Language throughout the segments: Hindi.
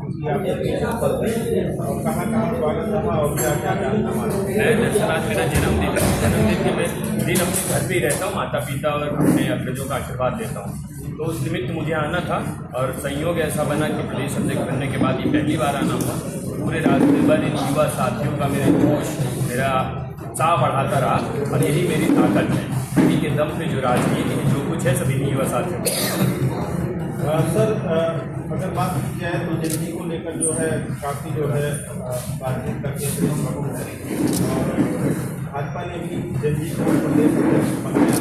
खुशी आपके और कहाँ स्वागत हुआ और क्या क्या जानना मालूम? मैं दरअसल आज मेरा जन्मदिन के मैं दिन अपने घर पे ही रहता हूँ, माता पिता और अपने अग्रजों का आशीर्वाद लेता हूँ। तो उस निमित्त मुझे आना था और संयोग ऐसा बना कि प्रदेश अध्यक्ष बनने के बाद ये पहली बार आना हुआ। पूरे रास्ते भर इन युवा साथियों का मेरा जोश, मेरा उत्साह बढ़ाता रहा और यही मेरी ताकत है। इन्हीं के दम पे जो राजनीति जो कुछ है सभी युवा साथियों। सर, अगर बात की जाए तो जनजी को लेकर जो है काफ़ी जो है बातचीत का केंद्र और भाजपा ने भी जनजी को प्रदेश अध्यक्ष बनाया।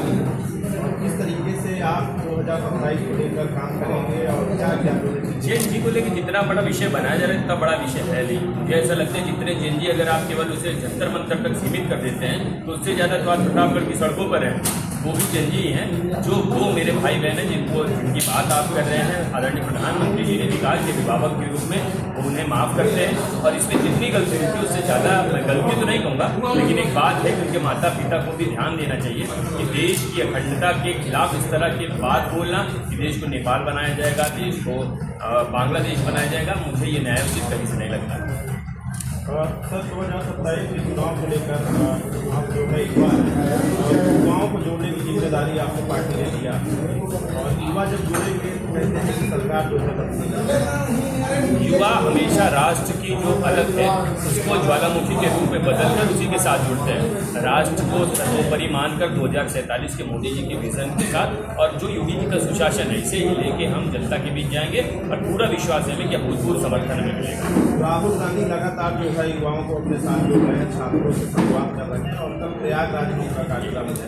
किस तरीके से आप 2027 को लेकर काम करेंगे और क्या क्या जेएनजी को लेकर जितना बड़ा विषय बनाया जा रहा है इतना बड़ा विषय है नहीं। मुझे ऐसा लगता है जितने जेएनजी अगर आप केवल उसे जंतर मंतर तक सीमित कर देते हैं तो उससे ज़्यादा तो आप प्रतापगढ़ की सड़कों पर हैं वो भी जेएनजी हैं। जो वो मेरे भाई बहन हैं जिनकी बात आप कर रहे हैं, आदरणीय प्रधानमंत्री जी ने भी कहा कि अभिभावक के रूप में वो उन्हें माफ़ करते हैं और इसमें जितनी गलती होती है उससे ज़्यादा मैं गलती तो नहीं कहूँगा, लेकिन एक बात है कि उनके माता पिता को भी ध्यान देना चाहिए कि देश की अखंडता के खिलाफ इस तरह की बात बोलना कि देश को नेपाल बनाया जाएगा, देश को बांग्लादेश बनाया जाएगा, मुझे ये न्यायोचित कहीं से नहीं लगता। सर, 2027 के चुनाव को लेकर आप जो है युवाओं को जोड़ने की जिम्मेदारी आपको पार्टी ने लिया और युवा जब जुड़ेंगे तो कहते हैं कि सरकार जो है बदलेगी। युवा हमेशा राष्ट्र की जो अलग है उसको ज्वालामुखी के रूप में बदलकर उसी के साथ जुड़ते हैं। राष्ट्र को सर्वोपरि मानकर 2047 के मोदी जी के विजन के साथ और जो योगी जी का सुशासन है इसे ही लेके हम जनता के बीच जाएंगे और पूरा विश्वास है कि भूतपूर्व समर्थन हमें मिलेगा। राहुल गांधी लगातार जो है युवाओं को अपने साथ जोड़ रहे हैं, छात्रों से संवाद कर रहे हैं और कल प्रयागराज में उनका कार्यक्रम है,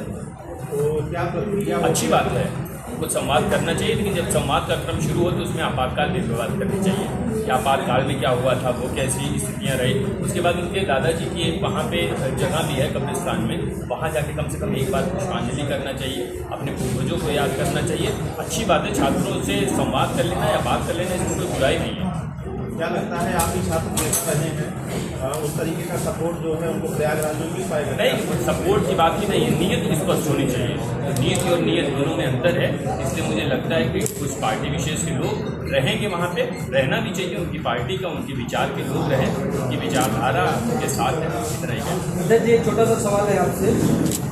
तो क्या प्रक्रिया? अच्छी बात है, कुछ संवाद करना चाहिए, लेकिन जब संवाद का क्रम शुरू हो तो उसमें आपातकाल में बात करनी चाहिए कि आपातकाल में क्या हुआ था, वो कैसी स्थितियाँ रही। उसके बाद उनके दादाजी की एक वहाँ पे जगह भी है कब्रिस्तान में, वहाँ जाके कम से कम एक बार पुष्पांजलि करना चाहिए, अपने पूर्वजों को याद करना चाहिए। अच्छी बात है, छात्रों से संवाद कर लेना या बात कर लेना इसमें कोई बुराई नहीं है। क्या लगता है आप ही छात्र देख रहे हैं उस तरीके का सपोर्ट जो है उनको प्रयागराज में मिल पाएगा? नहीं, सपोर्ट की बात ही नहीं है, नीयत स्पष्ट होनी चाहिए। नीति और नीयत दोनों में अंतर है, इसलिए मुझे लगता है कि कुछ पार्टी विशेष के लोग रहेंगे वहाँ पे, रहना भी चाहिए, उनकी पार्टी का उनके विचार के लोग रहें, उनकी विचारधारा उनके साथ है, इसी तरह ही है। जी, एक छोटा सा सवाल है आपसे।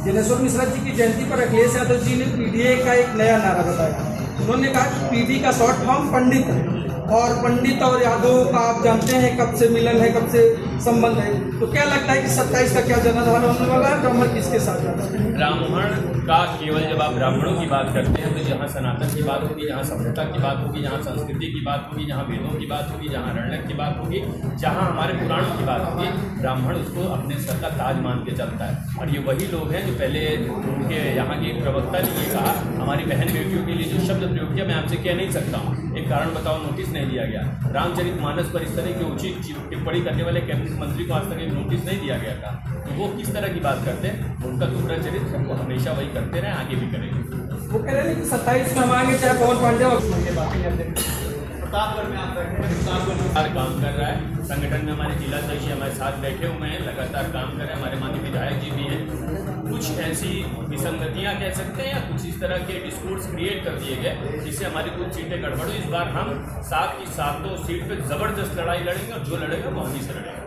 दिनेश्वर मिश्रा जी की जयंती पर अखिलेश यादव जी ने पीडीए का एक नया नारा बताया। उन्होंने कहा कि पीडी का शॉर्ट फॉर्म पंडित है और पंडित और यादव का आप जानते हैं कब से मिलन है, कब से संबंध है, तो क्या लगता है कि 27 का क्या जनाधार होने वाला है? ब्राह्मण किसके साथ जाता है? ब्राह्मण का केवल जब आप ब्राह्मणों की बात करते हैं तो जहाँ सनातन की बात होगी, जहाँ सभ्यता की बात होगी, जहाँ संस्कृति की बात होगी, जहाँ वेदों की बात होगी, जहाँ अरण्यक की बात होगी, जहाँ हमारे पुराणों की बात होगी, ब्राह्मण उसको अपने सर का ताज मान के चलता है। और ये वही लोग हैं जो पहले उनके यहाँ के प्रवक्ता ने ये कहा, हमारी बहन बेटियों के लिए जो शब्द प्रयोग किया मैं आपसे कह नहीं सकता हूँ, एक कारण बताओ, नोटिस नहीं दिया गया। रामचरितमानस पर इस तरह की उचित टिप्पणी करने वाले कैबिनेट मंत्री को आज तक एक नोटिस नहीं दिया गया था, तो वो किस तरह की बात करते हैं? उनका दूसरा चरित्र वो हमेशा वही करते रहे, आगे भी करेंगे। वो कह रहे हैं कि 27 में मांगे चाहे पवन पांडे और प्रतापगढ़ में आप बैठे हैं, लगातार काम कर रहा है संगठन में, हमारे जिलाध्यक्ष हमारे साथ बैठे हुए हैं, लगातार काम कर रहे हैं, हमारे माननीय विधायक जी भी हैं। कुछ ऐसी विसंगतियां कह सकते हैं या कुछ इस तरह के डिस्कोर्स क्रिएट कर दिए गए जिससे हमारी कुछ सीटें गड़बड़ हुई। इस बार हम 7 की 7 सीट पर जबरदस्त लड़ाई लड़ेंगे और जो लड़ेगा वो हम ही से लड़ेगा।